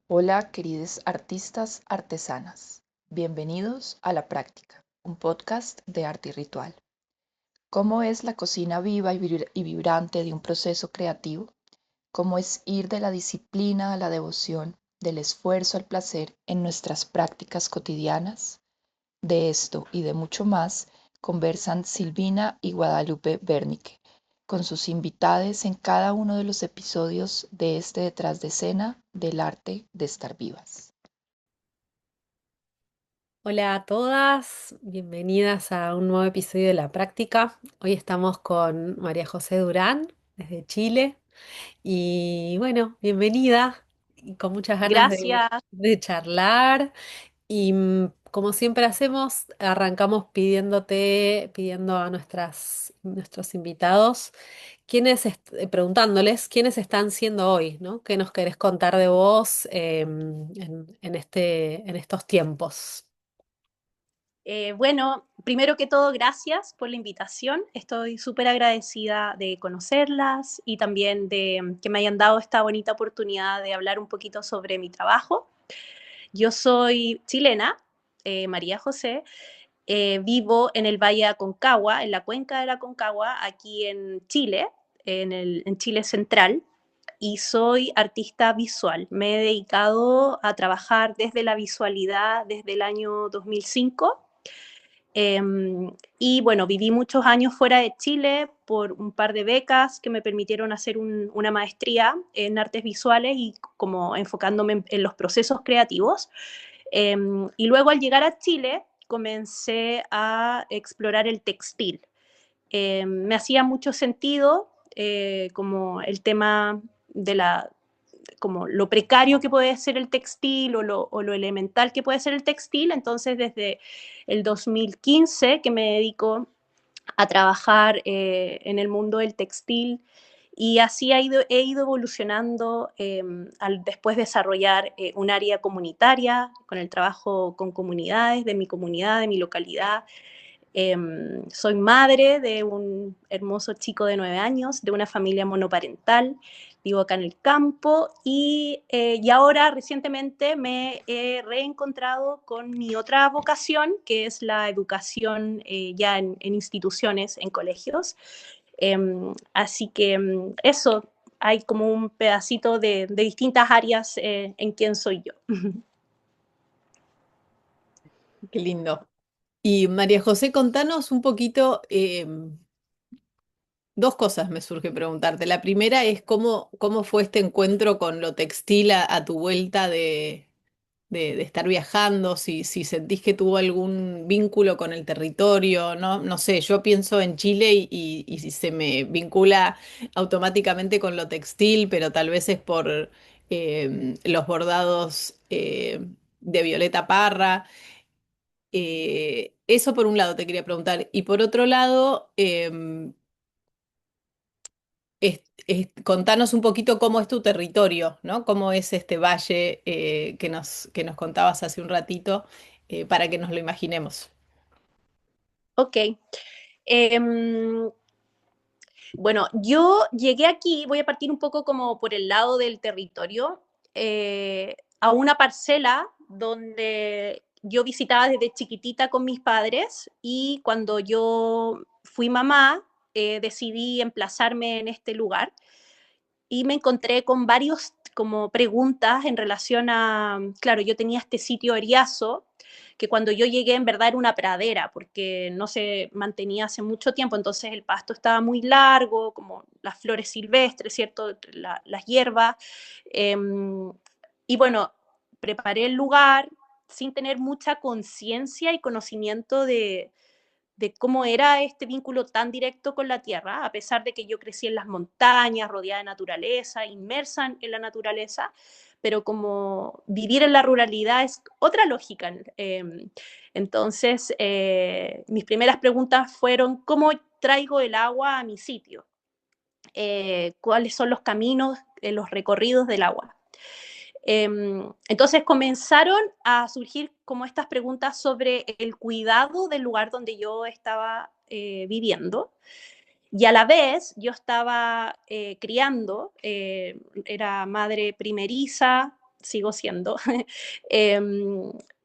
Hola, queridos artistas, artesanas. Bienvenidos a La Práctica, un podcast de arte y ritual. ¿Cómo es la cocina viva y vibrante de un proceso creativo? ¿Cómo es ir de la disciplina a la devoción, del esfuerzo al placer en nuestras prácticas cotidianas? De esto y de mucho más conversan Silvina y Guadalupe Bernique con sus invitades en cada uno de los episodios de este Detrás de Escena del arte de estar vivas. Hola a todas, bienvenidas a un nuevo episodio de La Práctica. Hoy estamos con María José Durán desde Chile y bueno, bienvenida y con muchas ganas Gracias. de charlar y como siempre hacemos, arrancamos pidiendo a nuestros invitados preguntándoles quiénes están siendo hoy, ¿no? ¿Qué nos querés contar de vos en estos tiempos? Bueno, primero que todo, gracias por la invitación. Estoy súper agradecida de conocerlas y también de que me hayan dado esta bonita oportunidad de hablar un poquito sobre mi trabajo. Yo soy chilena, María José. Vivo en el Valle de Aconcagua, en la cuenca de la Aconcagua, aquí en Chile, en Chile Central. Y soy artista visual. Me he dedicado a trabajar desde la visualidad desde el año 2005. Y bueno, viví muchos años fuera de Chile por un par de becas que me permitieron hacer una maestría en artes visuales y como enfocándome en los procesos creativos. Y luego al llegar a Chile comencé a explorar el textil. Me hacía mucho sentido como el tema de la, como lo precario que puede ser el textil o lo elemental que puede ser el textil. Entonces, desde el 2015 que me dedico a trabajar en el mundo del textil y así he ido evolucionando al después desarrollar un área comunitaria con el trabajo con comunidades de mi localidad. Soy madre de un hermoso chico de 9 años, de una familia monoparental. Vivo acá en el campo y ahora recientemente me he reencontrado con mi otra vocación, que es la educación ya en instituciones, en colegios. Así que eso, hay como un pedacito de distintas áreas en quién soy yo. Qué lindo. Y María José, contanos un poquito, dos cosas me surge preguntarte. La primera es cómo fue este encuentro con lo textil a tu vuelta de estar viajando, si sentís que tuvo algún vínculo con el territorio, ¿no? No sé, yo pienso en Chile y si se me vincula automáticamente con lo textil, pero tal vez es por los bordados de Violeta Parra. Eso por un lado te quería preguntar. Y por otro lado, contanos un poquito cómo es tu territorio, ¿no? Cómo es este valle que nos contabas hace un ratito, para que nos lo imaginemos. Ok. Um, Bueno, yo llegué aquí, voy a partir un poco como por el lado del territorio, a una parcela donde yo visitaba desde chiquitita con mis padres y cuando yo fui mamá, decidí emplazarme en este lugar y me encontré con varios como preguntas en relación a, claro, yo tenía este sitio Eriazo, que cuando yo llegué en verdad era una pradera, porque no se mantenía hace mucho tiempo, entonces el pasto estaba muy largo, como las flores silvestres, ¿cierto? Las hierbas. Eh, y bueno, preparé el lugar sin tener mucha conciencia y conocimiento de cómo era este vínculo tan directo con la tierra, a pesar de que yo crecí en las montañas, rodeada de naturaleza, inmersa en la naturaleza, pero como vivir en la ruralidad es otra lógica. Entonces, mis primeras preguntas fueron, ¿cómo traigo el agua a mi sitio? ¿Cuáles son los caminos, los recorridos del agua? Entonces comenzaron a surgir como estas preguntas sobre el cuidado del lugar donde yo estaba viviendo y a la vez yo estaba criando, era madre primeriza, sigo siendo.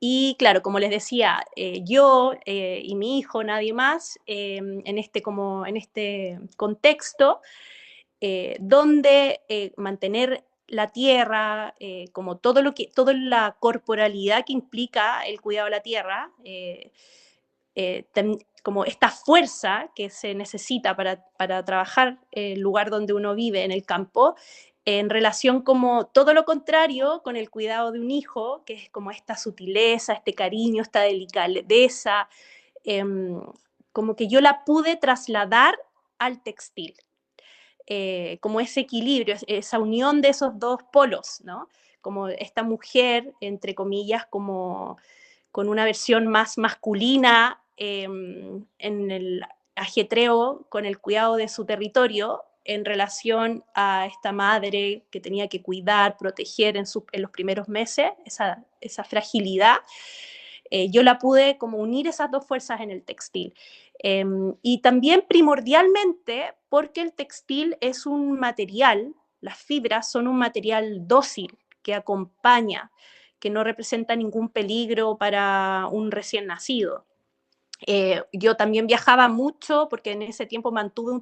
Y claro, como les decía, yo y mi hijo, nadie más, en este contexto, donde mantener la tierra, como toda la corporalidad que implica el cuidado de la tierra, como esta fuerza que se necesita para trabajar el lugar donde uno vive, en el campo, en relación como todo lo contrario con el cuidado de un hijo, que es como esta sutileza, este cariño, esta delicadeza, eh, como que yo la pude trasladar al textil, como ese equilibrio, esa unión de esos dos polos, ¿no? Como esta mujer, entre comillas, como con una versión más masculina en el ajetreo con el cuidado de su territorio en relación a esta madre que tenía que cuidar, proteger en los primeros meses, esa fragilidad. Yo la pude como unir esas dos fuerzas en el textil. Y también primordialmente porque el textil es un material, las fibras son un material dócil que acompaña, que no representa ningún peligro para un recién nacido. Yo también viajaba mucho porque en ese tiempo mantuve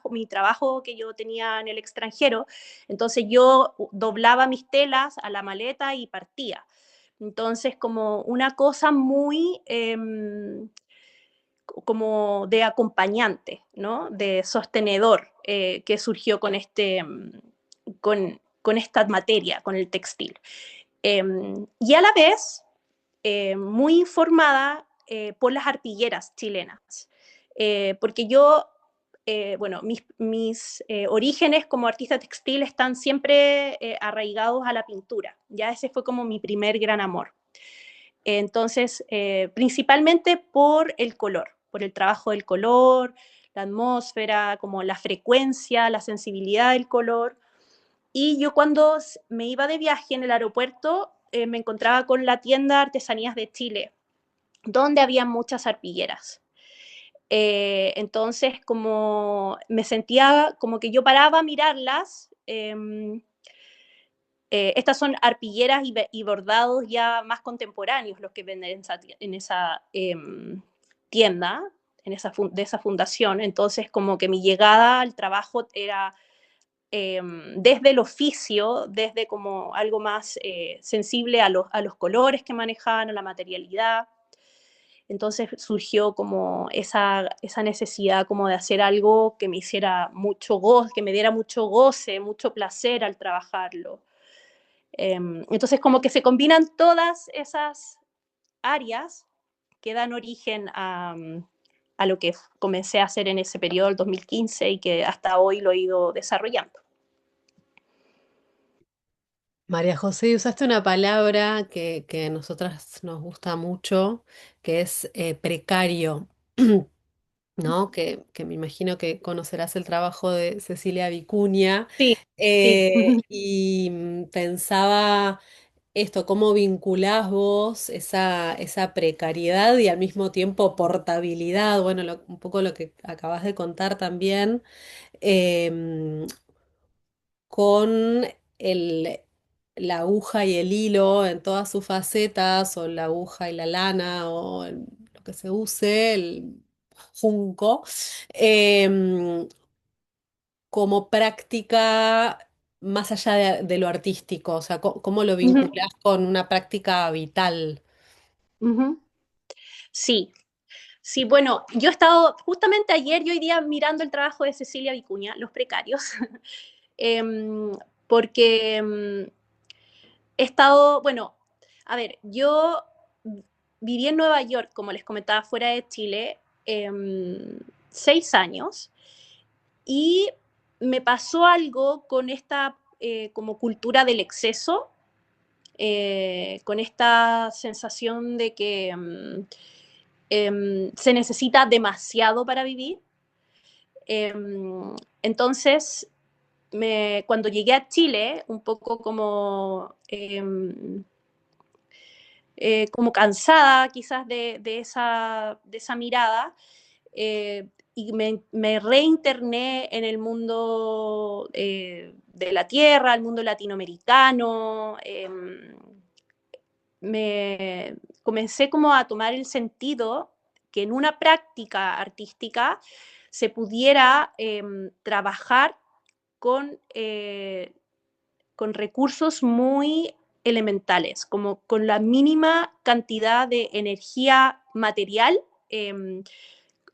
mi trabajo que yo tenía en el extranjero, entonces yo doblaba mis telas a la maleta y partía. Entonces, como una cosa muy como de acompañante, ¿no? De sostenedor que surgió con esta materia, con el textil. Y a la vez, muy informada por las arpilleras chilenas, porque yo, bueno, mis orígenes como artista textil están siempre arraigados a la pintura, ya ese fue como mi primer gran amor. Entonces, principalmente por el color, por el trabajo del color, la atmósfera, como la frecuencia, la sensibilidad del color. Y yo cuando me iba de viaje en el aeropuerto, me encontraba con la tienda Artesanías de Chile, donde había muchas arpilleras. Entonces, como me sentía como que yo paraba a mirarlas, estas son arpilleras y bordados ya más contemporáneos los que venden en esa tienda, de esa fundación. Entonces, como que mi llegada al trabajo era desde el oficio, desde como algo más sensible a los colores que manejaban, a la materialidad. Entonces surgió como esa necesidad como de hacer algo que me hiciera mucho goce, que me diera mucho goce, mucho placer al trabajarlo. Entonces como que se combinan todas esas áreas que dan origen a lo que comencé a hacer en ese periodo, el 2015, y que hasta hoy lo he ido desarrollando. María José, usaste una palabra que a nosotras nos gusta mucho, que es precario, ¿no? Que me imagino que conocerás el trabajo de Cecilia Vicuña. Sí, sí. Y pensaba esto, cómo vinculás vos esa precariedad y al mismo tiempo portabilidad, bueno, un poco lo que acabas de contar también, em, con el, la aguja y el hilo en todas sus facetas, o la aguja y la lana, o lo que se use, el junco, em, como práctica más allá de lo artístico, o sea, cómo lo Ujú, vinculás con una práctica vital. ujú. Sí, sí, bueno, yo he estado justamente ayer y hoy día mirando el trabajo de Cecilia Vicuña, Los Precarios, em, porque he estado, bueno, a ver, yo viví en Nueva York, como les comentaba, fuera de Chile, 6 años, y me pasó algo con esta como cultura del exceso, con esta sensación de que se necesita demasiado para vivir. Entonces, cuando llegué a Chile, un poco como cansada quizás de esa mirada, y me reinterné en el mundo de la tierra, el mundo latinoamericano. Me comencé como a tomar el sentido que en una práctica artística se pudiera trabajar con, con recursos muy elementales, como con la mínima cantidad de energía material,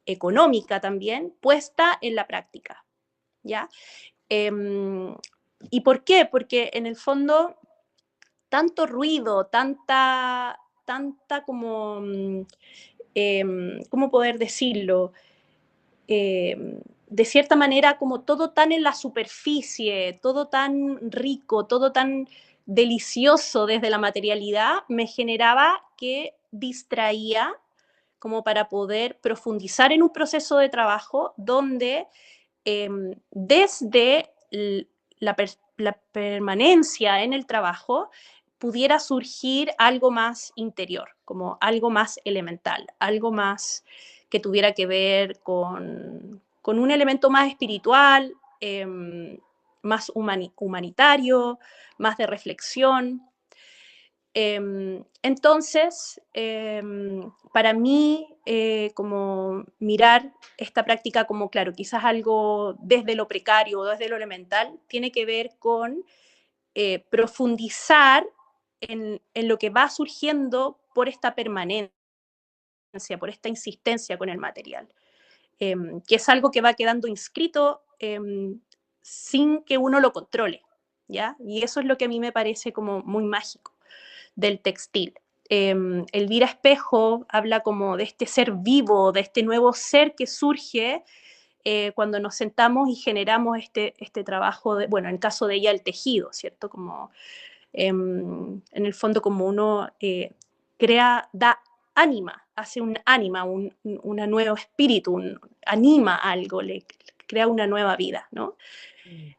económica también, puesta en la práctica, ¿ya? Eh, ¿Y por qué? Porque en el fondo tanto ruido, tanta como, ¿cómo poder decirlo? De cierta manera, como todo tan en la superficie, todo tan rico, todo tan delicioso desde la materialidad, me generaba que distraía como para poder profundizar en un proceso de trabajo donde desde la permanencia en el trabajo pudiera surgir algo más interior, como algo más elemental, algo más que tuviera que ver con un elemento más espiritual, más humanitario, más de reflexión. Entonces, para mí, como mirar esta práctica como, claro, quizás algo desde lo precario o desde lo elemental, tiene que ver con profundizar en lo que va surgiendo por esta permanencia, por esta insistencia con el material, que es algo que va quedando inscrito sin que uno lo controle, ¿ya? Y eso es lo que a mí me parece como muy mágico del textil. Elvira Espejo habla como de este ser vivo, de este nuevo ser que surge cuando nos sentamos y generamos este trabajo, de, bueno, en el caso de ella el tejido, ¿cierto? Como en el fondo como uno crea, da ánima, hace un ánima, una nuevo espíritu, anima algo, le crea una nueva vida, ¿no?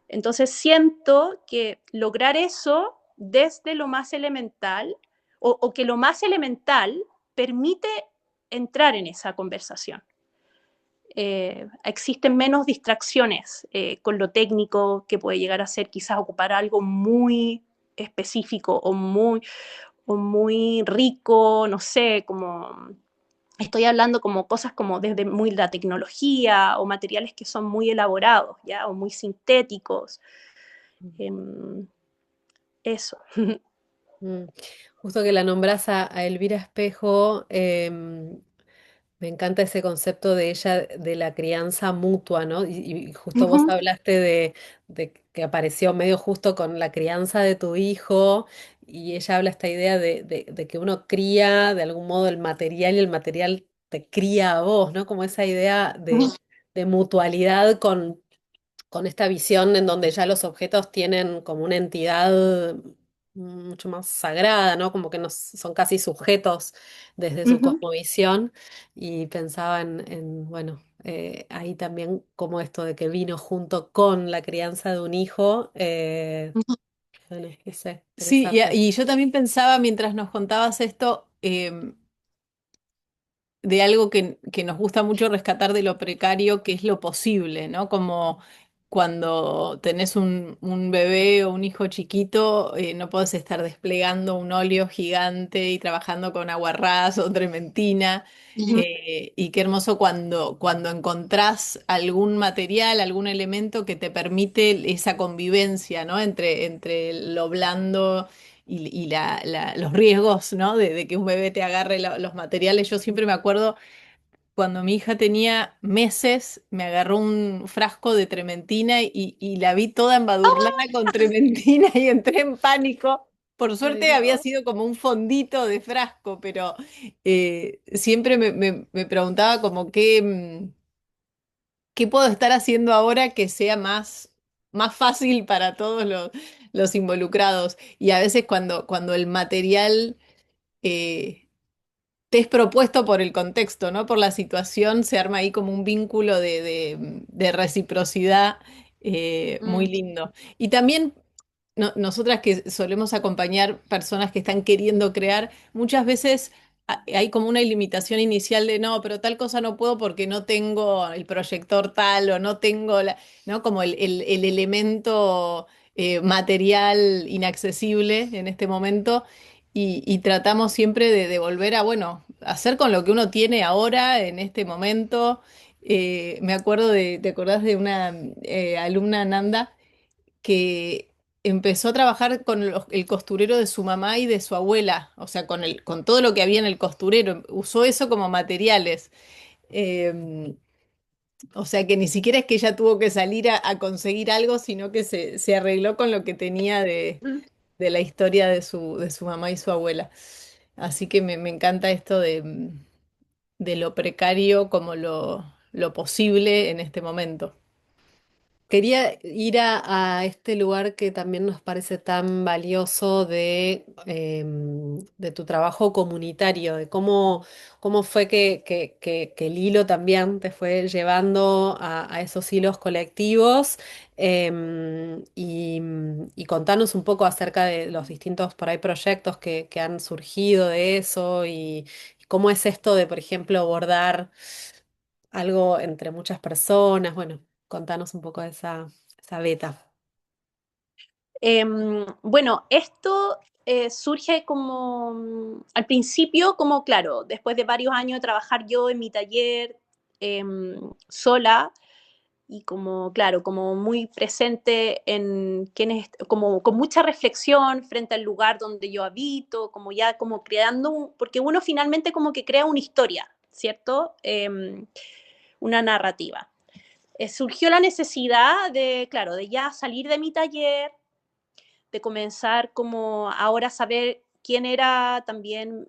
Entonces siento que lograr eso desde lo más elemental o que lo más elemental permite entrar en esa conversación. Existen menos distracciones con lo técnico que puede llegar a ser quizás ocupar algo muy específico o muy rico, no sé, como estoy hablando como cosas como desde muy la tecnología o materiales que son muy elaborados, ¿ya? O muy sintéticos. Eh, eso. Mm. Justo que la nombras a Elvira Espejo, me encanta ese concepto de ella, de la crianza mutua, ¿no? Y justo vos Ujú, hablaste de que apareció medio justo con la crianza de tu hijo, y ella habla esta idea de que uno cría de algún modo el material y el material te cría a vos, ¿no? Como esa idea ujú, de mutualidad con esta visión en donde ya los objetos tienen como una entidad mucho más sagrada, ¿no? Como que son casi sujetos desde su ujú, cosmovisión, y pensaba bueno, ahí también como esto de que vino junto con la crianza de un hijo, ujú, bueno, no sé, Sí, interesante. y yo también pensaba mientras nos contabas esto, de algo que nos gusta mucho rescatar de lo precario, que es lo posible, ¿no? Como cuando tenés un bebé o un hijo chiquito, no podés estar desplegando un óleo gigante y trabajando con aguarrás o trementina. ujú, Y qué hermoso cuando encontrás algún material, algún elemento que te permite esa convivencia, ¿no? Entre lo blando y los riesgos, ¿no? De que un bebé te agarre los materiales. Yo siempre me acuerdo cuando mi hija tenía meses, me agarró un frasco de trementina y la vi toda embadurnada con trementina y entré en pánico. Por Ay, suerte había no. sido como un fondito de frasco, pero siempre me preguntaba como qué puedo estar haciendo ahora que sea más fácil para todos los involucrados. Y a veces cuando el material eh, te es propuesto por el contexto, ¿no? Por la situación, se arma ahí como un vínculo de reciprocidad muy mm, lindo. Y también nosotras que solemos acompañar personas que están queriendo crear, muchas veces hay como una limitación inicial de no, pero tal cosa no puedo porque no tengo el proyector tal o no tengo ¿no? Como el elemento material inaccesible en este momento y tratamos siempre de volver a, bueno, hacer con lo que uno tiene ahora, en este momento. Me acuerdo ¿te acordás de una alumna Nanda que empezó a trabajar con el costurero de su mamá y de su abuela, o sea, con todo lo que había en el costurero, usó eso como materiales. Eh, o sea que ni siquiera es que ella tuvo que salir a conseguir algo, sino que se arregló con lo que tenía Mm. de la historia de su mamá y su abuela. Así que me encanta esto de lo precario como lo posible en este momento. Quería ir a este lugar que también nos parece tan valioso de tu trabajo comunitario, de cómo fue que el hilo también te fue llevando a esos hilos colectivos, y contanos un poco acerca de los distintos por ahí proyectos que han surgido de eso y cómo es esto de, por ejemplo, bordar algo entre muchas personas. Bueno, contanos un poco de esa beta. Bueno, esto surge como al principio, como claro, después de varios años de trabajar yo en mi taller sola y como, claro, como muy presente en quienes, como con mucha reflexión frente al lugar donde yo habito, como ya como creando, porque uno finalmente como que crea una historia, ¿cierto? Una narrativa. Surgió la necesidad de, claro, de ya salir de mi taller, de comenzar como ahora a saber quién era también,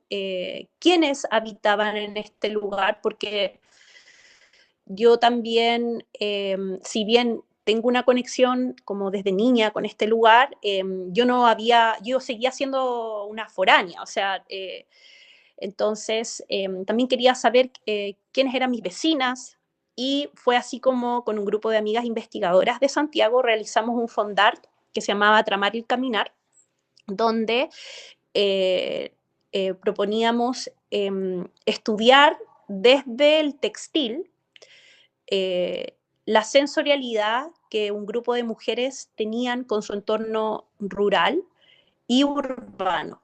quiénes habitaban en este lugar, porque yo también, si bien tengo una conexión como desde niña con este lugar, yo seguía siendo una foránea, o sea, entonces también quería saber quiénes eran mis vecinas y fue así como con un grupo de amigas investigadoras de Santiago realizamos un fondart que se llamaba Tramar el Caminar, donde eh, proponíamos estudiar desde el textil la sensorialidad que un grupo de mujeres tenían con su entorno rural y urbano.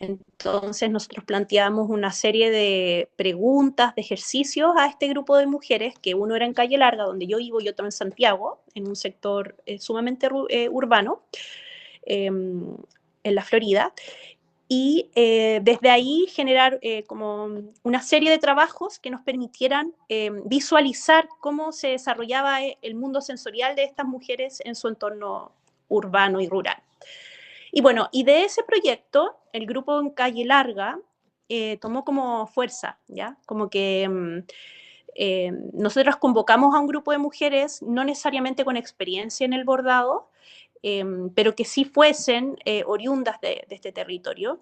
Entonces nosotros planteamos una serie de preguntas, de ejercicios a este grupo de mujeres, que uno era en Calle Larga, donde yo vivo, y otro en Santiago, en un sector sumamente urbano, en la Florida, y desde ahí generar como una serie de trabajos que nos permitieran visualizar cómo se desarrollaba el mundo sensorial de estas mujeres en su entorno urbano y rural. Y bueno, y de ese proyecto, el grupo en Calle Larga tomó como fuerza, ¿ya? Como que nosotros convocamos a un grupo de mujeres, no necesariamente con experiencia en el bordado, pero que sí fuesen oriundas de este territorio.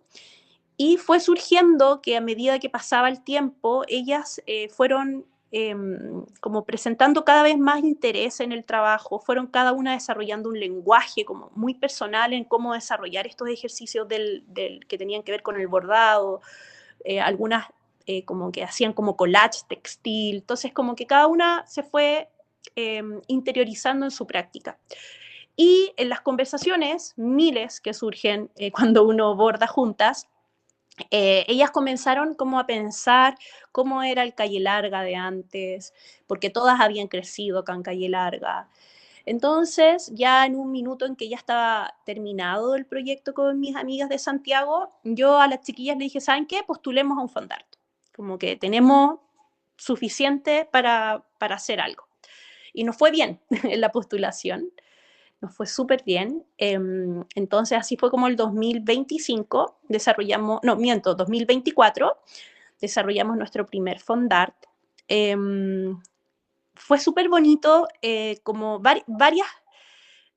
Y fue surgiendo que a medida que pasaba el tiempo, ellas fueron como presentando cada vez más interés en el trabajo, fueron cada una desarrollando un lenguaje como muy personal en cómo desarrollar estos ejercicios que tenían que ver con el bordado, algunas como que hacían como collage textil, entonces como que cada una se fue interiorizando en su práctica. Y en las conversaciones, miles que surgen cuando uno borda juntas, ellas comenzaron como a pensar cómo era el Calle Larga de antes, porque todas habían crecido acá en Calle Larga. Entonces, ya en un minuto en que ya estaba terminado el proyecto con mis amigas de Santiago, yo a las chiquillas le dije, ¿saben qué? Postulemos a un fondarto. Como que tenemos suficiente para hacer algo. Y nos fue bien en la postulación, nos fue súper bien. Entonces, así fue como el 2025 desarrollamos, no, miento, 2024 desarrollamos nuestro primer fondart. Fue súper bonito, como varias,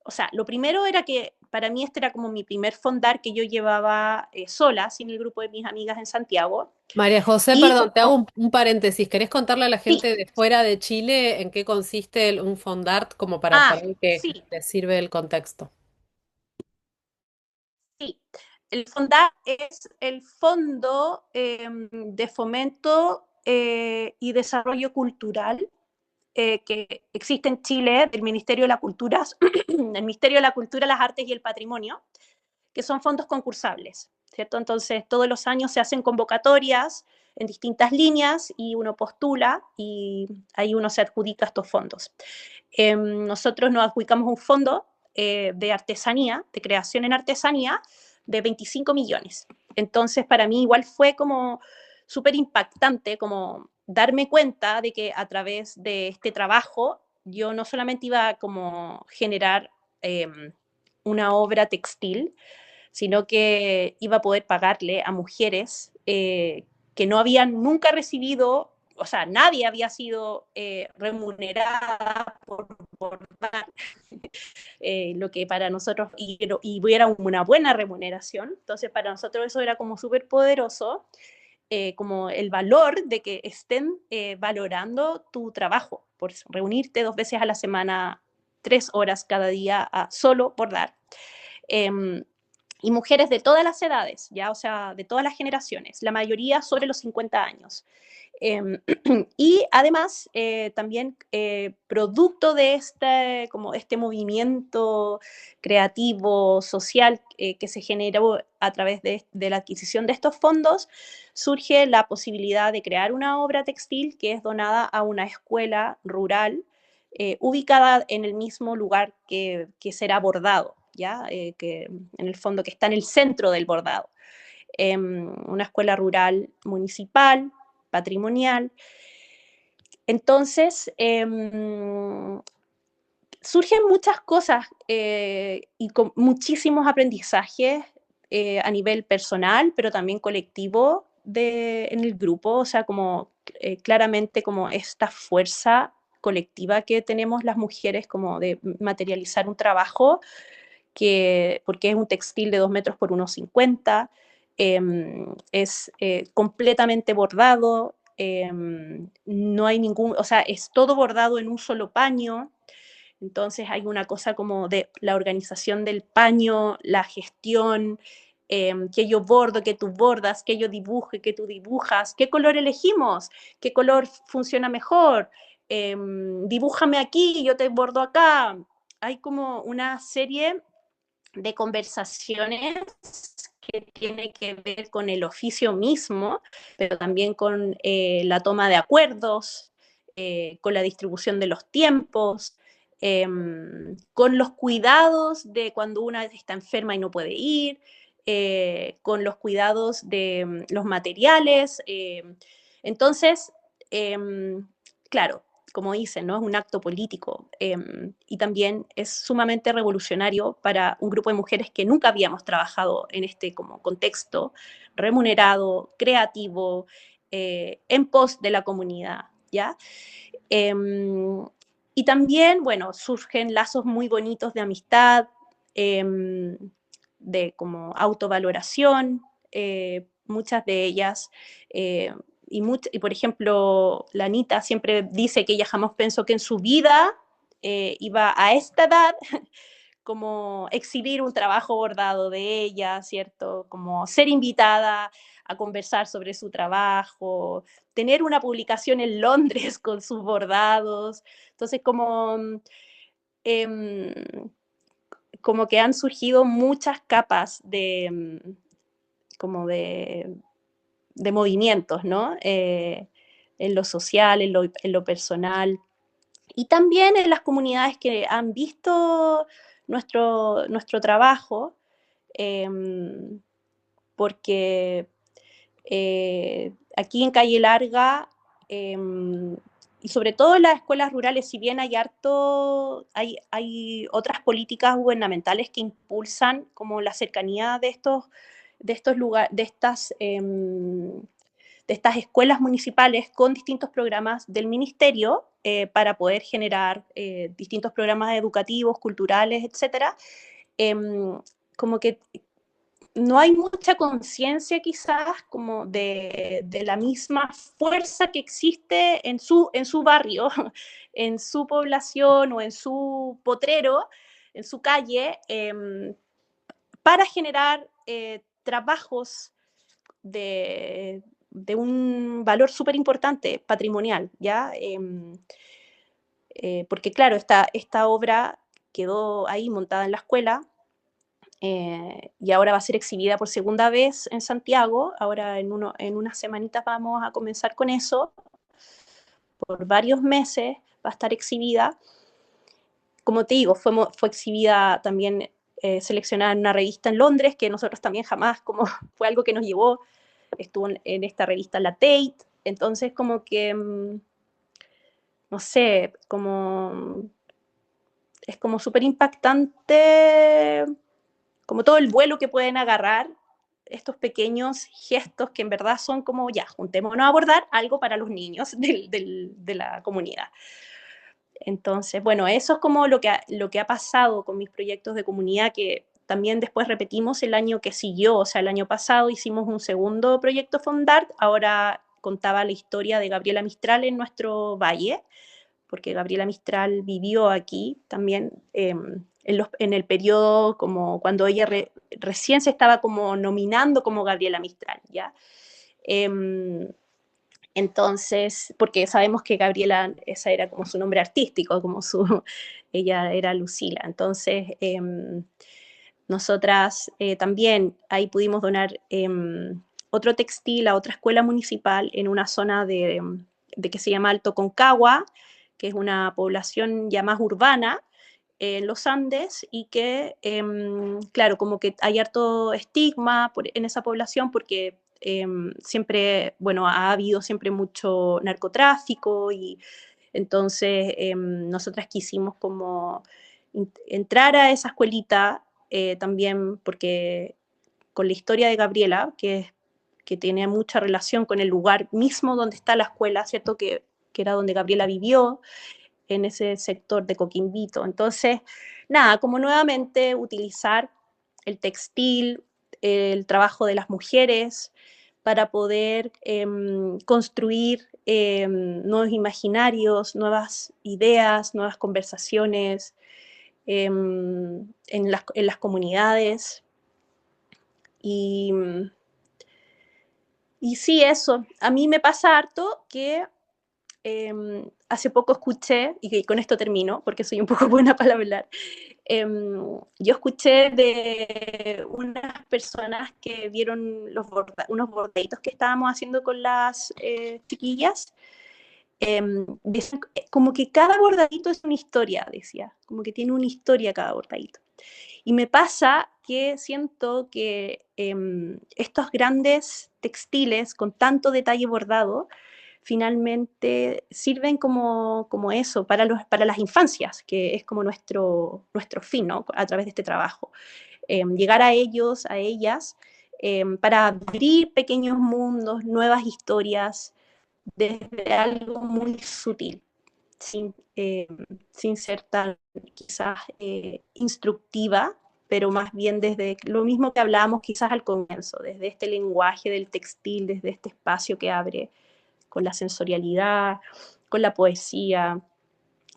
o sea, lo primero era que para mí este era como mi primer fondar que yo llevaba sola, sin el grupo de mis amigas en Santiago. María José, Y perdón, te hago como, un paréntesis. ¿Querés contarle a la sí, gente de fuera de Chile en qué consiste un fondart como para ah, por ahí que sí, les sirve el contexto? sí. el FONDA es el Fondo de Fomento y Desarrollo Cultural que existe en Chile, del Ministerio de la Cultura, el Ministerio de la Cultura, las Artes y el Patrimonio, que son fondos concursables, ¿cierto? Entonces, todos los años se hacen convocatorias en distintas líneas y uno postula y ahí uno se adjudica estos fondos. Nosotros nos adjudicamos un fondo de artesanía, de creación en artesanía, de 25 millones. Entonces, para mí igual fue como súper impactante como darme cuenta de que a través de este trabajo yo no solamente iba a como generar una obra textil, sino que iba a poder pagarle a mujeres que no habían nunca recibido, o sea, nadie había sido remunerada por bordar, lo que para nosotros, y hubiera una buena remuneración, entonces para nosotros eso era como súper poderoso, como el valor de que estén valorando tu trabajo, por reunirte 2 veces a la semana, 3 horas cada día a solo bordar. Y mujeres de todas las edades, ya, o sea, de todas las generaciones, la mayoría sobre los 50 años. Y además, también producto de como este movimiento creativo, social, que se generó a través de la adquisición de estos fondos, surge la posibilidad de crear una obra textil que es donada a una escuela rural ubicada en el mismo lugar que será bordado, ¿ya? Que en el fondo que está en el centro del bordado. Una escuela rural municipal, patrimonial. Entonces, surgen muchas cosas y con muchísimos aprendizajes a nivel personal, pero también colectivo en el grupo, o sea, como claramente como esta fuerza colectiva que tenemos las mujeres como de materializar un trabajo porque es un textil de 2 metros por 1,50, es completamente bordado, no hay ningún, o sea, es todo bordado en un solo paño, entonces hay una cosa como de la organización del paño, la gestión, que yo bordo, que tú bordas, que yo dibuje, que tú dibujas, qué color elegimos, qué color funciona mejor, dibújame aquí, yo te bordo acá. Hay como una serie de conversaciones que tiene que ver con el oficio mismo, pero también con la toma de acuerdos, con la distribución de los tiempos, con los cuidados de cuando una está enferma y no puede ir, con los cuidados de los materiales. Entonces, claro, como dicen, ¿no? Es un acto político y también es sumamente revolucionario para un grupo de mujeres que nunca habíamos trabajado en este como contexto remunerado, creativo, en pos de la comunidad, ¿ya? Y también, bueno, surgen lazos muy bonitos de amistad, de como autovaloración, muchas de ellas y por ejemplo, la Anita siempre dice que ella jamás pensó que en su vida iba a esta edad como exhibir un trabajo bordado de ella, ¿cierto? Como ser invitada a conversar sobre su trabajo, tener una publicación en Londres con sus bordados. Entonces, eh, como que han surgido muchas capas como de movimientos, ¿no? En lo social, en lo personal, y también en las comunidades que han visto nuestro trabajo, eh, porque aquí en Calle Larga, y sobre todo en las escuelas rurales, si bien hay otras políticas gubernamentales que impulsan como la cercanía de estos lugares, de estas escuelas municipales con distintos programas del ministerio para poder generar distintos programas educativos, culturales, etcétera. Como que no hay mucha conciencia quizás como de la misma fuerza que existe en su barrio, en su población o en su potrero, en su calle, para generar trabajos de un valor súper importante, patrimonial, ¿ya? Porque claro, esta obra quedó ahí montada en la escuela y ahora va a ser exhibida por segunda vez en Santiago. Ahora en unas semanitas vamos a comenzar con eso. Por varios meses va a estar exhibida. Como te digo, fue exhibida también, seleccionada en una revista en Londres, que nosotros también jamás, como fue algo que nos llevó, estuvo en esta revista La Tate. Entonces como que, no sé, como es como súper impactante, como todo el vuelo que pueden agarrar estos pequeños gestos que en verdad son como, ya, juntémonos a abordar algo para los niños de la comunidad. Entonces, bueno, eso es como lo que ha pasado con mis proyectos de comunidad, que también después repetimos el año que siguió, o sea, el año pasado hicimos un segundo proyecto Fondart, ahora contaba la historia de Gabriela Mistral en nuestro valle, porque Gabriela Mistral vivió aquí también en el periodo como cuando ella recién se estaba como nominando como Gabriela Mistral, ¿ya? Entonces, porque sabemos que Gabriela, ese era como su nombre artístico, ella era Lucila. Entonces, nosotras también ahí pudimos donar otro textil a otra escuela municipal en una zona de que se llama Alto Concagua, que es una población ya más urbana en los Andes y que, claro, como que hay harto estigma en esa población porque siempre, bueno, ha habido siempre mucho narcotráfico y entonces nosotras quisimos como entrar a esa escuelita también porque con la historia de Gabriela, que tiene mucha relación con el lugar mismo donde está la escuela, ¿cierto? Que era donde Gabriela vivió, en ese sector de Coquimbito. Entonces, nada, como nuevamente utilizar el textil, el trabajo de las mujeres para poder construir nuevos imaginarios, nuevas ideas, nuevas conversaciones en las comunidades. Y, y sí, eso. A mí me pasa harto que hace poco escuché, y con esto termino, porque soy un poco buena para hablar, yo escuché de unas personas que vieron unos bordaditos que estábamos haciendo con las chiquillas, dicen, como que cada bordadito es una historia, decía, como que tiene una historia cada bordadito. Y me pasa que siento que estos grandes textiles con tanto detalle bordado, finalmente sirven como eso para las infancias, que es como nuestro fin, ¿no? A través de este trabajo. Llegar a ellos, a ellas, para abrir pequeños mundos, nuevas historias, desde algo muy sutil, sin ser tan quizás instructiva, pero más bien desde lo mismo que hablábamos quizás al comienzo, desde este lenguaje del textil, desde este espacio que abre con la sensorialidad, con la poesía,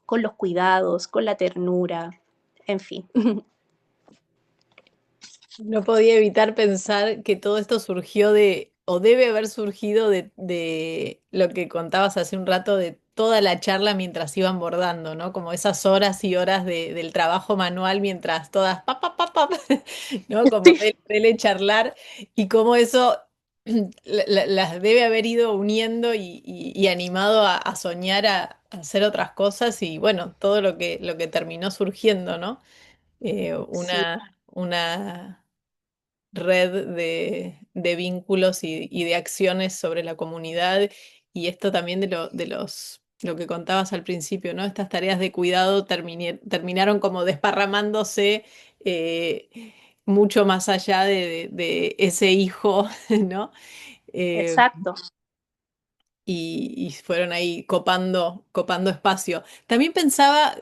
con los cuidados, con la ternura, en fin. No podía evitar pensar que todo esto surgió de, o debe haber surgido de lo que contabas hace un rato, de toda la charla mientras iban bordando, ¿no? Como esas horas y horas del trabajo manual mientras todas, pa, ¿no? Como dele charlar y cómo eso las debe haber ido uniendo y animado a soñar, a hacer otras cosas y bueno, todo lo que terminó surgiendo, ¿no? Sí, Una red de vínculos y de acciones sobre la comunidad y esto también lo que contabas al principio, ¿no? Estas tareas de cuidado terminaron como desparramándose mucho más allá de ese hijo, ¿no? Eh, exacto. y fueron ahí copando espacio. También pensaba,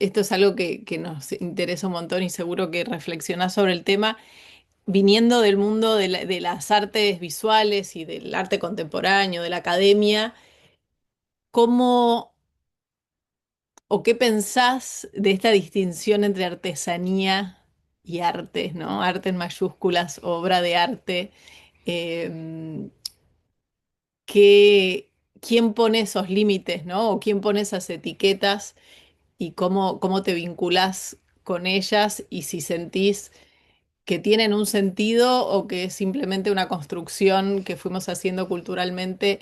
esto es algo que nos interesa un montón y seguro que reflexionás sobre el tema viniendo del mundo de las artes visuales y del arte contemporáneo, de la academia, ¿cómo o qué pensás de esta distinción entre artesanía y arte, ¿no? Arte en mayúsculas, obra de arte. Em, ¿Quién pone esos límites, ¿no? O quién pone esas etiquetas y cómo te vinculás con ellas y si sentís que tienen un sentido o que es simplemente una construcción que fuimos haciendo culturalmente,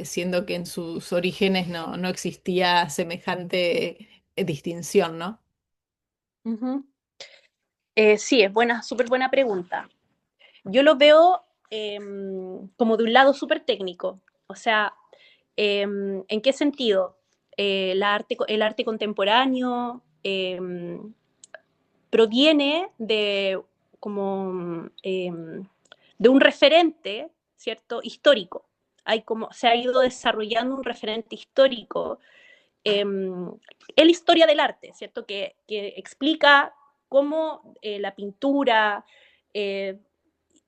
siendo que en sus orígenes no existía semejante distinción, ¿no? Ujú. Sí, es buena, súper buena pregunta. Yo lo veo como de un lado súper técnico. O sea, ¿en qué sentido? El arte contemporáneo proviene de como de un referente, ¿cierto? Histórico. Se ha ido desarrollando un referente histórico en la historia del arte, ¿cierto? Que explica cómo la pintura, eh,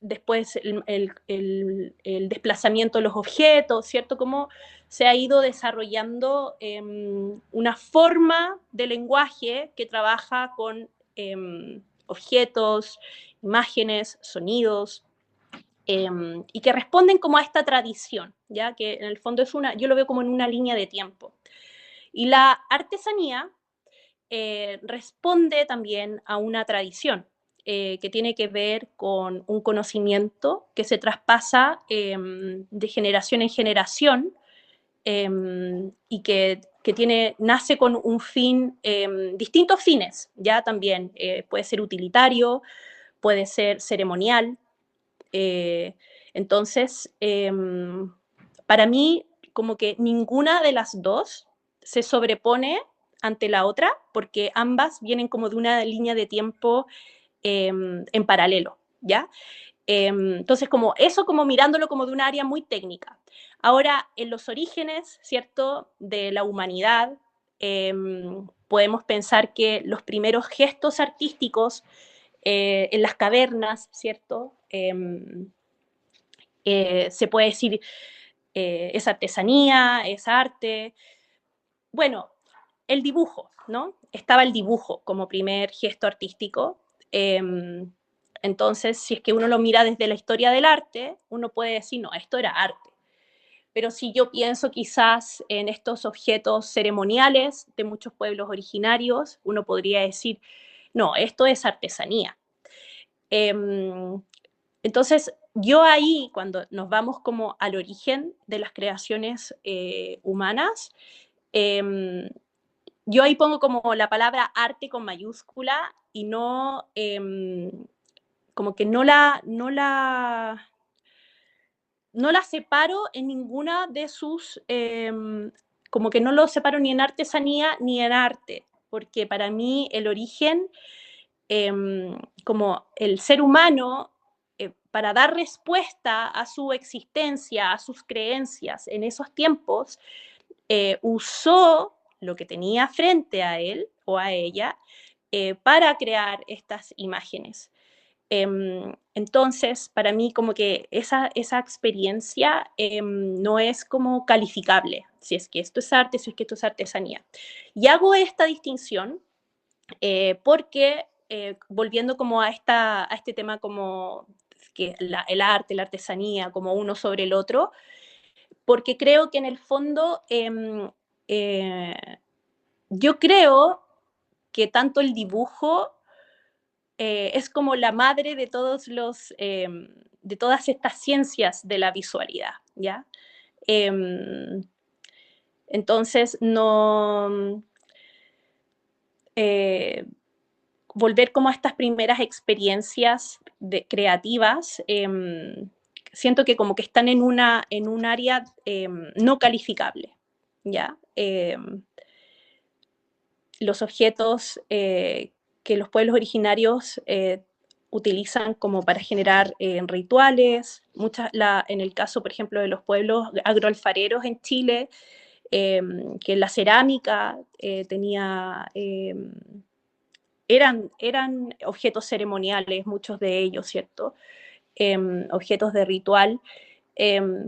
después el desplazamiento de los objetos, ¿cierto? Cómo se ha ido desarrollando una forma de lenguaje que trabaja con objetos, imágenes, sonidos, y que responden como a esta tradición, ya que en el fondo yo lo veo como en una línea de tiempo. Y la artesanía responde también a una tradición que tiene que ver con un conocimiento que se traspasa de generación en generación y que nace con un fin, distintos fines, ya también puede ser utilitario, puede ser ceremonial. Entonces, para mí, como que ninguna de las dos se sobrepone ante la otra, porque ambas vienen como de una línea de tiempo en paralelo, ¿ya? Entonces, como eso, como mirándolo como de un área muy técnica. Ahora, en los orígenes, ¿cierto?, de la humanidad, podemos pensar que los primeros gestos artísticos en las cavernas, ¿cierto? Se puede decir, es artesanía, es arte. Bueno, el dibujo, ¿no? Estaba el dibujo como primer gesto artístico. Entonces, si es que uno lo mira desde la historia del arte, uno puede decir, no, esto era arte. Pero si yo pienso quizás en estos objetos ceremoniales de muchos pueblos originarios, uno podría decir, no, esto es artesanía. Entonces, yo ahí, cuando nos vamos como al origen de las creaciones humanas, eh, yo ahí pongo como la palabra arte con mayúscula y no, como que no la separo en ninguna de sus, como que no lo separo ni en artesanía ni en arte, porque para mí el origen, como el ser humano, para dar respuesta a su existencia, a sus creencias en esos tiempos, usó lo que tenía frente a él o a ella para crear estas imágenes. Entonces, para mí como que esa experiencia no es como calificable, si es que esto es arte, si es que esto es artesanía. Y hago esta distinción porque, volviendo como a este tema como que el arte, la artesanía, como uno sobre el otro, porque creo que en el fondo eh, yo creo que tanto el dibujo es como la madre de de todas estas ciencias de la visualidad, ¿ya? Eh, entonces, no volver como a estas primeras experiencias creativas, siento que como que están en un área no calificable, ¿ya? Los objetos que los pueblos originarios utilizan como para generar rituales, en el caso, por ejemplo, de los pueblos agroalfareros en Chile, que la cerámica tenía, eran objetos ceremoniales, muchos de ellos, ¿cierto? Objetos de ritual.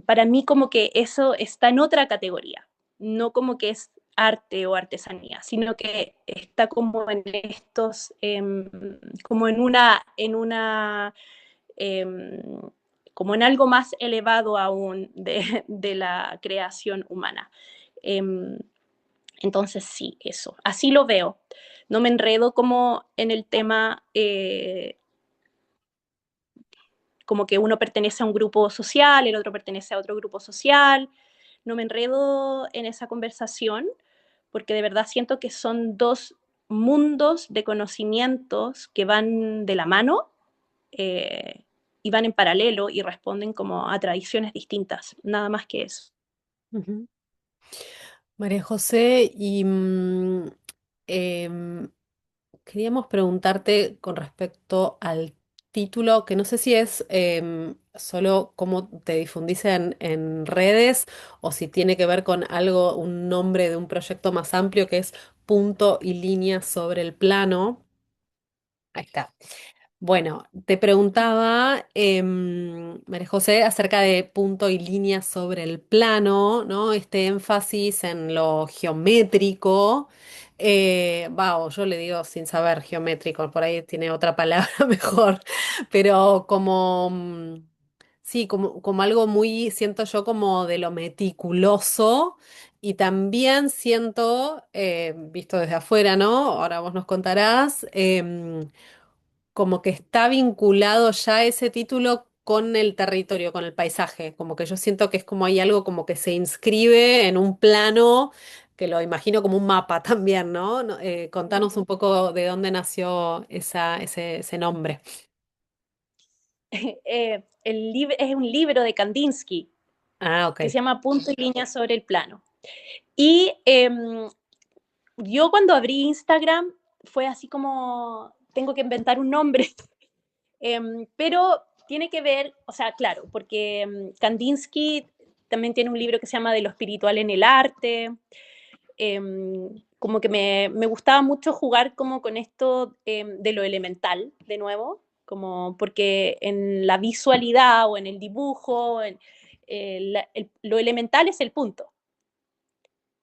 Para mí como que eso está en otra categoría, no como que es arte o artesanía, sino que está como en estos, como em, como en algo más elevado aún de la creación humana. Em, entonces sí, eso, así lo veo. No me enredo como en el tema como que uno pertenece a un grupo social, el otro pertenece a otro grupo social. No me enredo en esa conversación porque de verdad siento que son dos mundos de conocimientos que van de la mano y van en paralelo y responden como a tradiciones distintas, nada más que eso. Ujú. María José, y em, queríamos preguntarte con respecto al título, que no sé si es solo cómo te difundís en redes o si tiene que ver con algo, un nombre de un proyecto más amplio que es Punto y Línea sobre el Plano. Ahí está. Bueno, te preguntaba, María José, acerca de punto y línea sobre el plano, ¿no? Este énfasis en lo geométrico. O yo le digo sin saber geométrico, por ahí tiene otra palabra mejor, pero como, sí, como algo muy, siento yo como de lo meticuloso. Y también siento, visto desde afuera, ¿no? Ahora vos nos contarás, como que está vinculado ya ese título con el territorio, con el paisaje, como que yo siento que es como hay algo como que se inscribe en un plano que lo imagino como un mapa también, ¿no? Contanos un poco de dónde nació ese nombre. Es un libro de Kandinsky Ah, que se ok. llama Punto y Línea sobre el Plano. Y yo cuando abrí Instagram fue así como, tengo que inventar un nombre, pero tiene que ver, o sea, claro, porque Kandinsky también tiene un libro que se llama De lo espiritual en el arte, como que me gustaba mucho jugar como con esto de lo elemental, de nuevo, como porque en la visualidad o en el dibujo, lo elemental es el punto.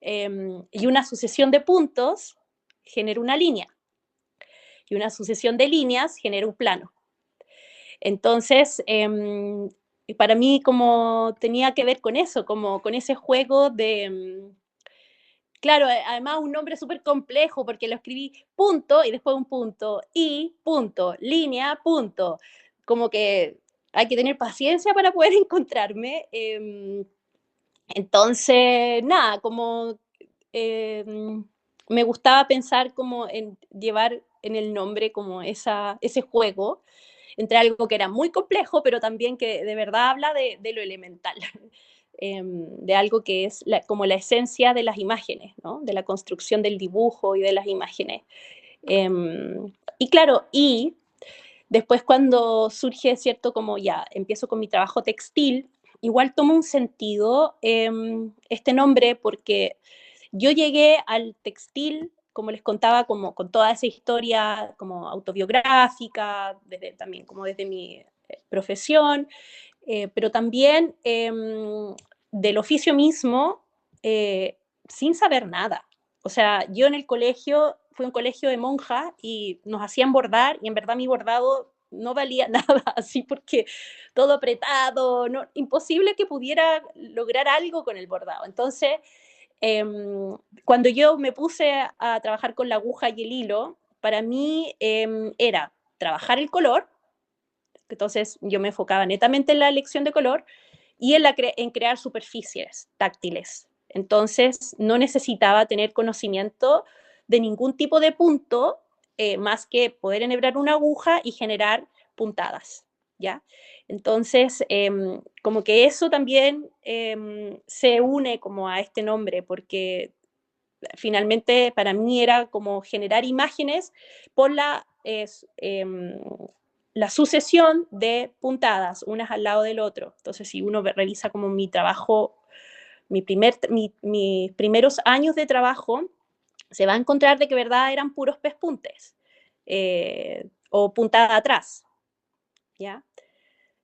Y una sucesión de puntos genera una línea y una sucesión de líneas genera un plano. Entonces, para mí como tenía que ver con eso, como con ese juego de, claro, además un nombre súper complejo porque lo escribí punto y después un punto y punto, línea, punto. Como que hay que tener paciencia para poder encontrarme. Entonces, nada, como eh, me gustaba pensar como en llevar en el nombre como ese juego entre algo que era muy complejo, pero también que de verdad habla de lo elemental, de algo que es como la esencia de las imágenes, ¿no? De la construcción del dibujo y de las imágenes. Y claro, y después cuando surge, ¿cierto? Como ya empiezo con mi trabajo textil, igual toma un sentido este nombre porque yo llegué al textil, como les contaba, como con toda esa historia como autobiográfica, también como desde mi profesión, pero también del oficio mismo, sin saber nada. O sea, yo en el colegio, fui a un colegio de monjas y nos hacían bordar y en verdad mi bordado no valía nada, así porque todo apretado, no, imposible que pudiera lograr algo con el bordado. Entonces, eh, cuando yo me puse a trabajar con la aguja y el hilo, para mí era trabajar el color, entonces yo me enfocaba netamente en la elección de color y en crear superficies táctiles. Entonces no necesitaba tener conocimiento de ningún tipo de punto más que poder enhebrar una aguja y generar puntadas, ¿ya? Entonces, como que eso también se une como a este nombre, porque finalmente para mí era como generar imágenes por la sucesión de puntadas, unas al lado del otro. Entonces, si uno revisa como mi trabajo, mis primeros años de trabajo, se va a encontrar de que verdad eran puros pespuntes o puntada atrás, ¿ya?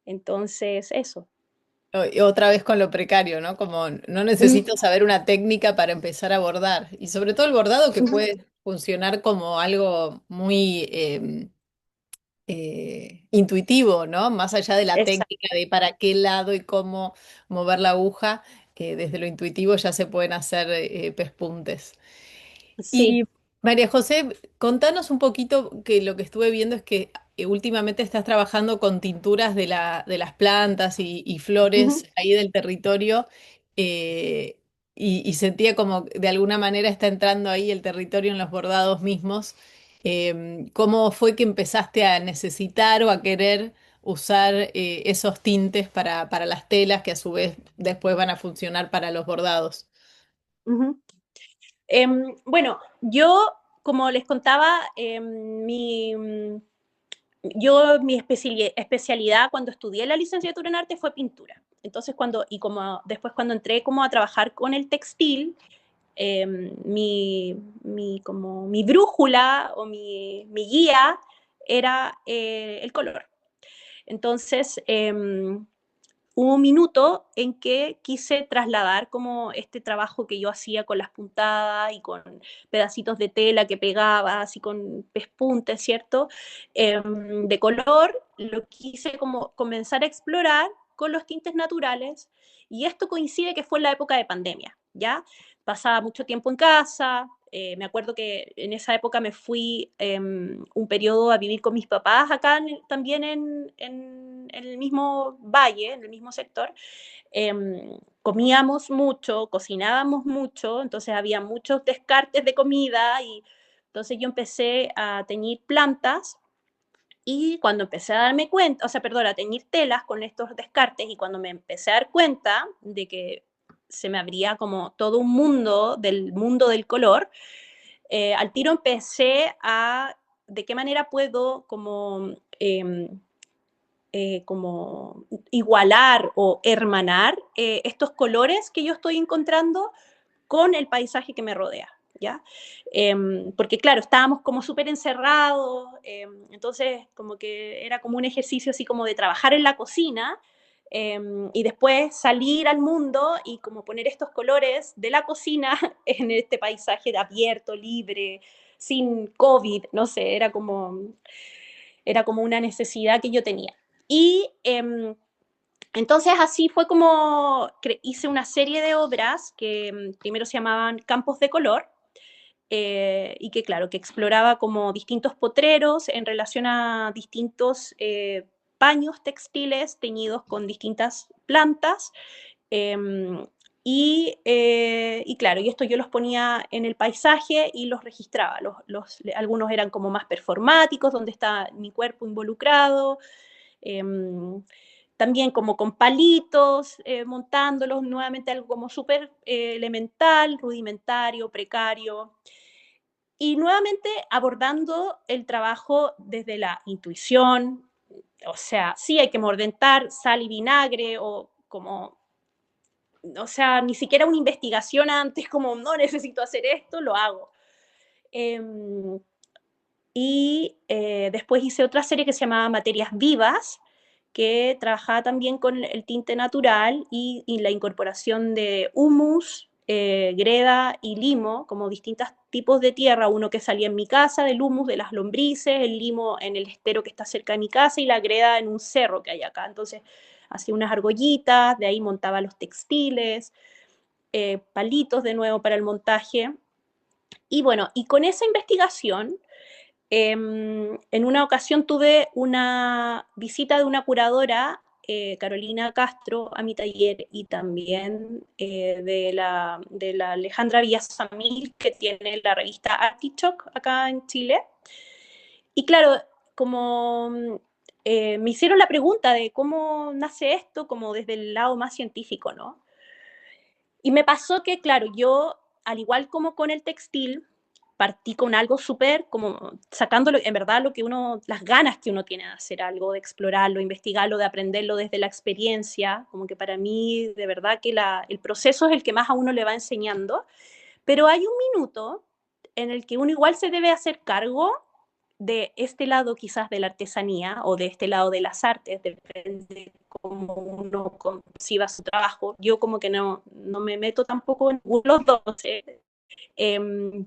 Entonces, eso. Y otra vez con lo precario, ¿no? Como no Mm, necesito saber una técnica para empezar a bordar. Y sobre todo el bordado que ujú, puede funcionar como algo muy intuitivo, ¿no? Más allá de la exacto. técnica de para qué lado y cómo mover la aguja, desde lo intuitivo ya se pueden hacer pespuntes. Sí. Y María José, contanos un poquito, que lo que estuve viendo es que últimamente estás trabajando con tinturas de las plantas y Ujú, flores ahí del territorio, eh, y sentía como de alguna manera está entrando ahí el territorio en los bordados mismos. ¿Cómo fue que empezaste a necesitar o a querer usar esos tintes para las telas que a su vez después van a funcionar para los bordados? ujú. Bueno, yo, como les contaba, mi especialidad cuando estudié la licenciatura en arte fue pintura. Entonces, como después cuando entré como a trabajar con el textil, como mi brújula o mi guía era el color. Entonces, hubo un minuto en que quise trasladar como este trabajo que yo hacía con las puntadas y con pedacitos de tela que pegaba, así con pespuntes, ¿cierto? De color, lo quise como comenzar a explorar con los tintes naturales y esto coincide que fue en la época de pandemia, ¿ya? Pasaba mucho tiempo en casa, me acuerdo que en esa época me fui un periodo a vivir con mis papás acá también en el mismo valle, en el mismo sector. Comíamos mucho, cocinábamos mucho, entonces había muchos descartes de comida y entonces yo empecé a teñir plantas y cuando empecé a darme cuenta, o sea, perdón, a teñir telas con estos descartes y cuando me empecé a dar cuenta de que se me abría como todo un mundo del color, al tiro empecé a de qué manera puedo como igualar o hermanar estos colores que yo estoy encontrando con el paisaje que me rodea, ¿ya? Porque claro, estábamos como súper encerrados, entonces como que era como un ejercicio así como de trabajar en la cocina y después salir al mundo y como poner estos colores de la cocina en este paisaje abierto, libre, sin COVID, no sé, era como una necesidad que yo tenía. Y entonces así fue como hice una serie de obras que primero se llamaban Campos de Color y que claro, que exploraba como distintos potreros en relación a distintos paños textiles teñidos con distintas plantas. Eh, y claro, y esto yo los ponía en el paisaje y los registraba. Algunos eran como más performáticos, donde está mi cuerpo involucrado, eh, también como con palitos, montándolos, nuevamente algo como súper elemental, rudimentario, precario, y nuevamente abordando el trabajo desde la intuición, o sea, sí hay que mordentar sal y vinagre o como, o sea, ni siquiera una investigación antes, como no necesito hacer esto, lo hago. Eh, después hice otra serie que se llamaba Materias Vivas, que trabajaba también con el tinte natural y la incorporación de humus, greda y limo, como distintos tipos de tierra, uno que salía en mi casa, del humus de las lombrices, el limo en el estero que está cerca de mi casa y la greda en un cerro que hay acá. Entonces hacía unas argollitas, de ahí montaba los textiles, palitos de nuevo para el montaje. Y bueno, y con esa investigación en una ocasión tuve una visita de una curadora, Carolina Castro, a mi taller y también de la Alejandra Villasamil, que tiene la revista Artichoke acá en Chile. Y claro, como me hicieron la pregunta de cómo nace esto, como desde el lado más científico, ¿no? Y me pasó que, claro, yo, al igual como con el textil, partí con algo súper, como sacándolo, en verdad, las ganas que uno tiene de hacer algo, de explorarlo, investigarlo, de aprenderlo desde la experiencia, como que para mí, de verdad, que el proceso es el que más a uno le va enseñando, pero hay un minuto en el que uno igual se debe hacer cargo de este lado quizás de la artesanía o de este lado de las artes, depende de cómo uno conciba su trabajo. Yo como que no me meto tampoco en los dos.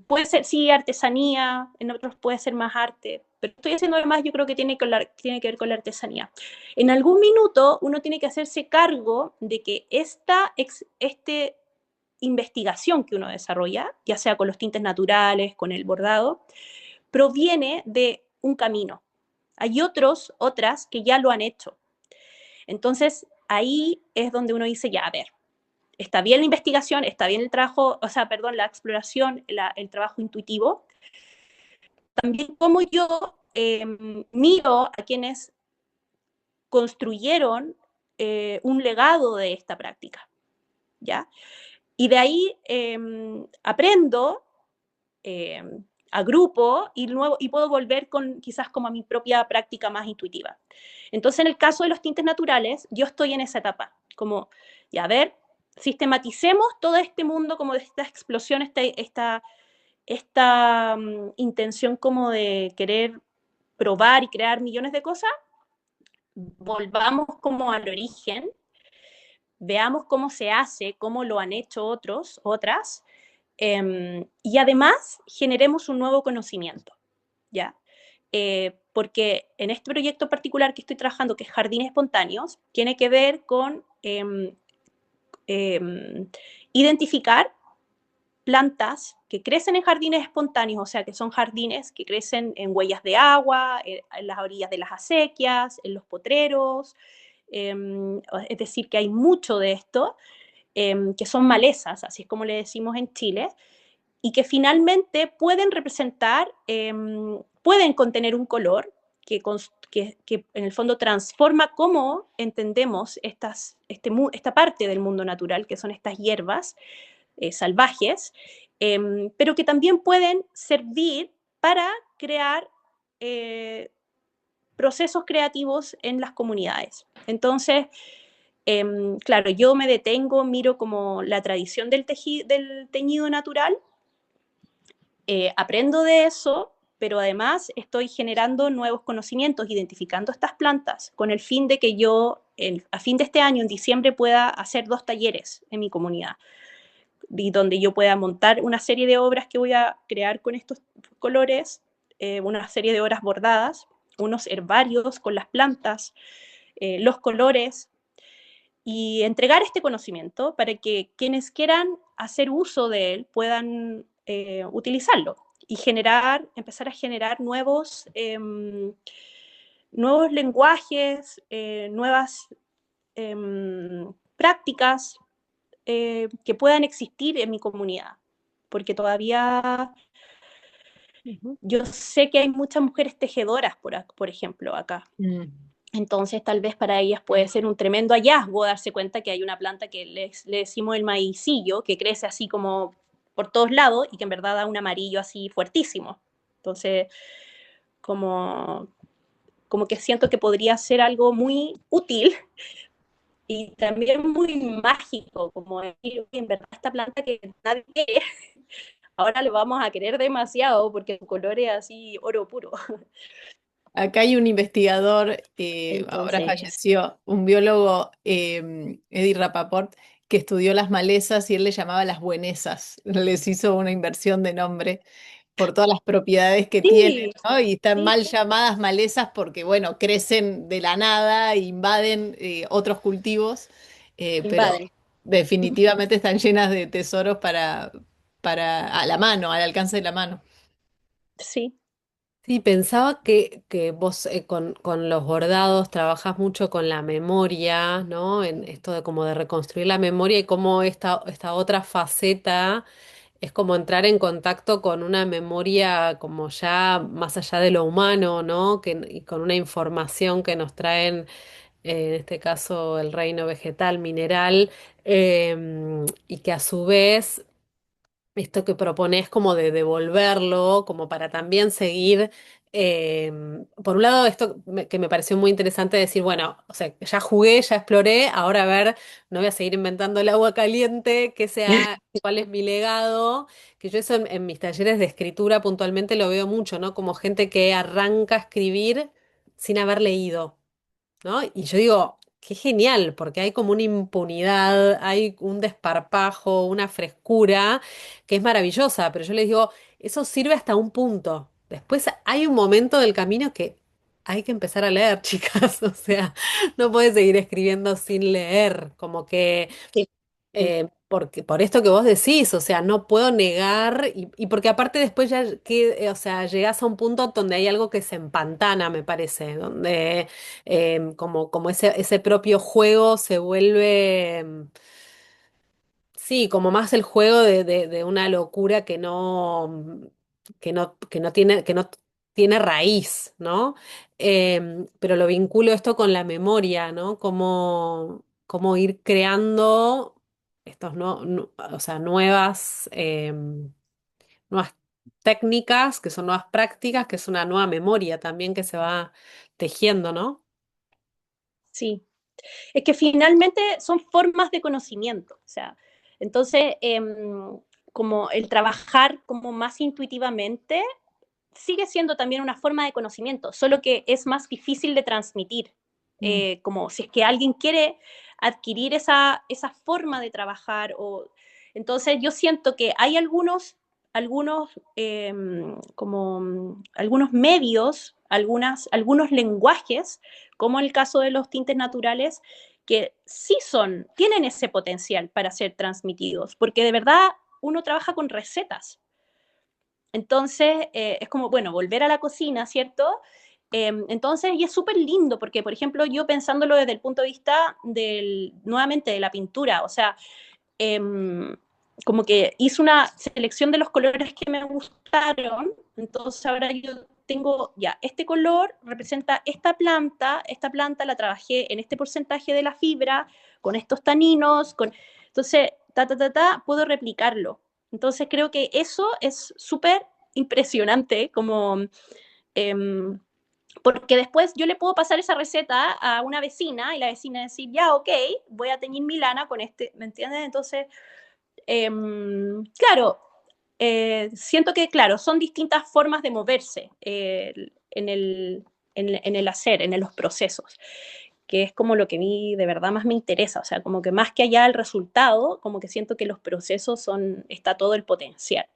Puede ser, sí, artesanía, en otros puede ser más arte, pero estoy haciendo además, yo creo que tiene que ver con la artesanía. En algún minuto uno tiene que hacerse cargo de que este investigación que uno desarrolla, ya sea con los tintes naturales, con el bordado, proviene de un camino. Hay otras que ya lo han hecho. Entonces, ahí es donde uno dice, ya, a ver, está bien la investigación, está bien el trabajo, o sea, perdón, la exploración, el trabajo intuitivo. También como yo miro a quienes construyeron un legado de esta práctica, ¿ya? Y de ahí aprendo, eh, agrupo y puedo volver quizás como a mi propia práctica más intuitiva. Entonces, en el caso de los tintes naturales, yo estoy en esa etapa, como, ya a ver, sistematicemos todo este mundo como de esta explosión, esta intención como de querer probar y crear millones de cosas, volvamos como al origen, veamos cómo se hace, cómo lo han hecho otras, y además generemos un nuevo conocimiento, ¿ya? Porque en este proyecto particular que estoy trabajando, que es Jardines Espontáneos, tiene que ver con identificar plantas que crecen en jardines espontáneos, o sea, que son jardines que crecen en huellas de agua, en las orillas de las acequias, en los potreros, es decir, que hay mucho de esto, que son malezas, así es como le decimos en Chile, y que finalmente pueden representar, pueden contener un color que en el fondo transforma cómo entendemos esta parte del mundo natural, que son estas hierbas salvajes, pero que también pueden servir para crear procesos creativos en las comunidades. Entonces, claro, yo me detengo, miro como la tradición del teñido natural, aprendo de eso, pero además estoy generando nuevos conocimientos, identificando estas plantas, con el fin de que yo, a fin de este año, en diciembre, pueda hacer 2 talleres en mi comunidad, y donde yo pueda montar una serie de obras que voy a crear con estos colores, una serie de obras bordadas, unos herbarios con las plantas, los colores, y entregar este conocimiento para que quienes quieran hacer uso de él puedan utilizarlo y empezar a generar nuevos lenguajes, nuevas prácticas que puedan existir en mi comunidad, porque todavía yo sé que hay muchas mujeres tejedoras, por ejemplo, acá. Entonces, tal vez para ellas puede ser un tremendo hallazgo darse cuenta que hay una planta que le decimos el maicillo, que crece así como por todos lados y que en verdad da un amarillo así fuertísimo. Entonces, como, como que siento que podría ser algo muy útil y también muy mágico, como decir, en verdad esta planta que nadie quiere, ahora lo vamos a querer demasiado porque su color es así oro puro. Acá hay un investigador, ahora Entonces, falleció, un biólogo, Eddie Rapaport, que estudió las malezas y él le llamaba las buenesas. Les hizo una inversión de nombre por todas las propiedades que tienen, sí, ¿no? Y están sí, mal llamadas malezas porque, bueno, crecen de la nada e invaden otros cultivos, pero invaden. definitivamente están llenas de tesoros para a la mano, al alcance de la mano. Sí, Sí, pensaba que vos con los bordados trabajás mucho con la memoria, ¿no? En esto de como de reconstruir la memoria y cómo esta otra faceta es como entrar en contacto con una memoria como ya más allá de lo humano, ¿no? Y con una información que nos traen, en este caso el reino vegetal, mineral, y que a su vez esto que propones como de devolverlo, como para también seguir por un lado, que me pareció muy interesante decir, bueno, o sea, ya jugué, ya exploré, ahora a ver, no voy a seguir inventando el agua caliente, cuál es mi legado, que yo eso en mis talleres de escritura puntualmente lo veo mucho, ¿no? Como gente que arranca a escribir sin haber leído. ¿No? Y yo digo, qué genial, porque hay como una impunidad, hay un desparpajo, una frescura que es maravillosa, pero yo les digo, eso sirve hasta un punto. Después hay un momento del camino que hay que empezar a leer, chicas, o sea, no puedes seguir escribiendo sin leer, como que Sí. porque, por esto que vos decís, o sea, no puedo negar, y porque aparte después o sea, llegás a un punto donde hay algo que se empantana, me parece, donde como ese propio juego se vuelve, sí, como más el juego de una locura que no tiene raíz, ¿no? Pero lo vinculo esto con la memoria, ¿no? Como ir creando estos o sea, nuevas técnicas, que son nuevas prácticas, que es una nueva memoria también que se va tejiendo, ¿no? Sí, es que finalmente son formas de conocimiento, o sea, entonces, como el trabajar como más intuitivamente sigue siendo también una forma de conocimiento, solo que es más difícil de transmitir. Mm. Como si es que alguien quiere adquirir esa forma de trabajar, entonces yo siento que hay algunos medios, algunos lenguajes, como el caso de los tintes naturales, que sí tienen ese potencial para ser transmitidos, porque de verdad uno trabaja con recetas. Entonces, es como, bueno, volver a la cocina, ¿cierto? Entonces, y es súper lindo, porque, por ejemplo, yo pensándolo desde el punto de vista nuevamente, de la pintura, o sea, em, como que hice una selección de los colores que me gustaron, entonces ahora yo tengo, ya, este color representa esta planta la trabajé en este porcentaje de la fibra, con estos taninos, entonces, puedo replicarlo. Entonces creo que eso es súper impresionante, como em, porque después yo le puedo pasar esa receta a una vecina y la vecina decir, ya, ok, voy a teñir mi lana con este, ¿me entiendes? Entonces, claro, siento que, claro, son distintas formas de moverse en el hacer, en los procesos, que es como lo que a mí de verdad más me interesa, o sea, como que más que allá el resultado, como que siento que los procesos está todo el potencial.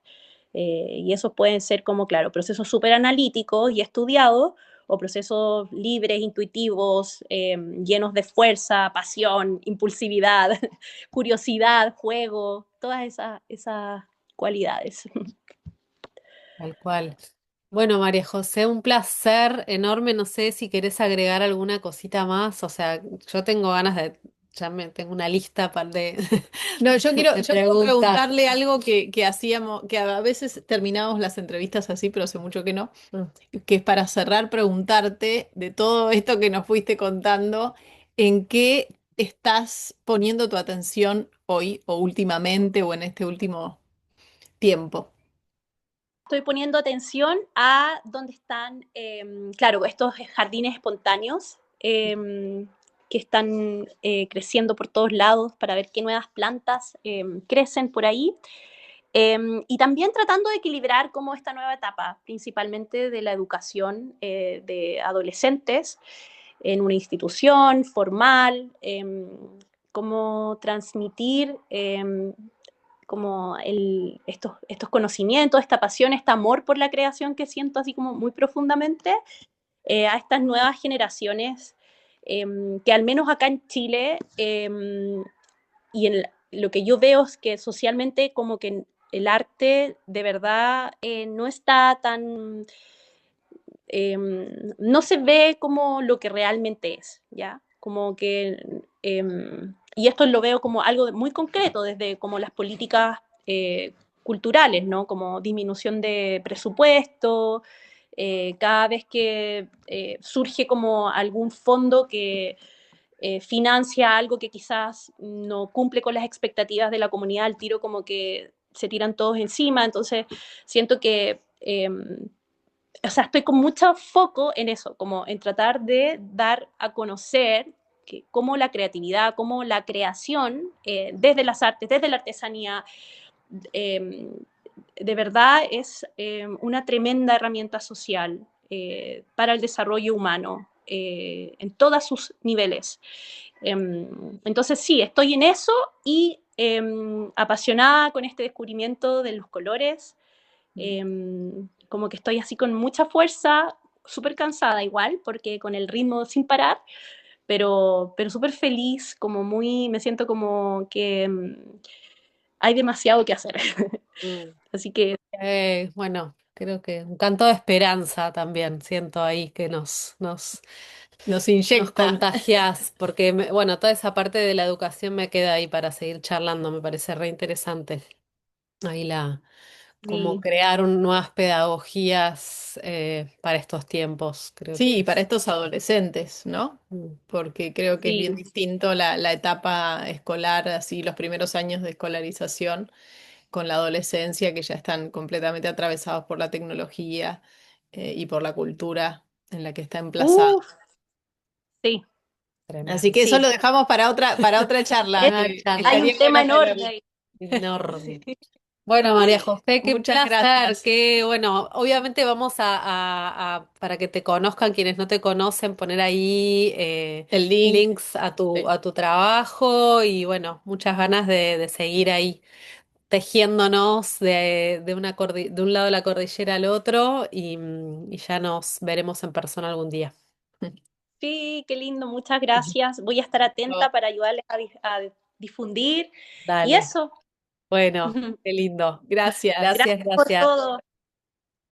Y esos pueden ser como, claro, procesos súper analíticos y estudiados, o procesos libres, intuitivos, llenos de fuerza, pasión, impulsividad, curiosidad, juego, todas esas cualidades. Tal cual. Bueno, María José, un placer enorme. No sé si querés agregar alguna cosita más. O sea, yo tengo ganas ya me tengo una lista No, yo quiero, de yo quiero preguntas. preguntarle algo que hacíamos, que a veces terminamos las entrevistas así, pero hace mucho que no, Mm. que es para cerrar, preguntarte de todo esto que nos fuiste contando, ¿en qué estás poniendo tu atención hoy o últimamente o en este último tiempo? Estoy poniendo atención a dónde están, claro, estos jardines espontáneos que están creciendo por todos lados para ver qué nuevas plantas crecen por ahí. Y también tratando de equilibrar como esta nueva etapa, principalmente de la educación de adolescentes en una institución formal, cómo transmitir como estos conocimientos, esta pasión, este amor por la creación que siento así como muy profundamente a estas nuevas generaciones que al menos acá en Chile y lo que yo veo es que socialmente como que el arte de verdad no está tan, no se ve como lo que realmente es, ¿ya? Como que, y esto lo veo como algo muy concreto, desde como las políticas culturales, ¿no? Como disminución de presupuesto, cada vez que surge como algún fondo que financia algo que quizás no cumple con las expectativas de la comunidad, al tiro como que se tiran todos encima, entonces siento que o sea, estoy con mucho foco en eso, como en tratar de dar a conocer que cómo la creatividad, cómo la creación, desde las artes, desde la artesanía, eh, de verdad es una tremenda herramienta social para el desarrollo humano en todos sus niveles. Entonces sí, estoy en eso y apasionada con este descubrimiento de los colores, como que estoy así con mucha fuerza, súper cansada igual, porque con el ritmo sin parar, pero súper feliz, como muy, me siento como que hay demasiado que hacer. Mm. Así que Bueno, creo que un canto de esperanza también siento ahí que Nos nos inyecta. contagias, porque bueno, toda esa parte de la educación me queda ahí para seguir charlando, me parece re interesante. Ahí como sí. crear nuevas pedagogías para estos tiempos, creo Sí, que y para es. estos adolescentes, ¿no? Mm. Porque creo que es bien Sí. distinto la etapa escolar, así los primeros años de escolarización, con la adolescencia, que ya están completamente atravesados por la tecnología, y por la cultura en la que está emplazado. Uf, sí, Así Tremendo. que eso sí. lo dejamos para otra charla, Una que Hay charla estaría un tema bueno enorme tenerla. ahí. enorme. Bueno, María José, qué Muchas placer, gracias. que bueno, obviamente vamos para que te conozcan quienes no te conocen, poner ahí El link. links Sí. a tu trabajo y bueno, muchas ganas de seguir ahí tejiéndonos de un lado de la cordillera al otro y ya nos veremos en persona algún día. Sí, qué lindo, muchas gracias. Voy a estar atenta para ayudarles a difundir. Y Dale. eso, Bueno, qué lindo. Gracias. Gracias, gracias por gracias. todo.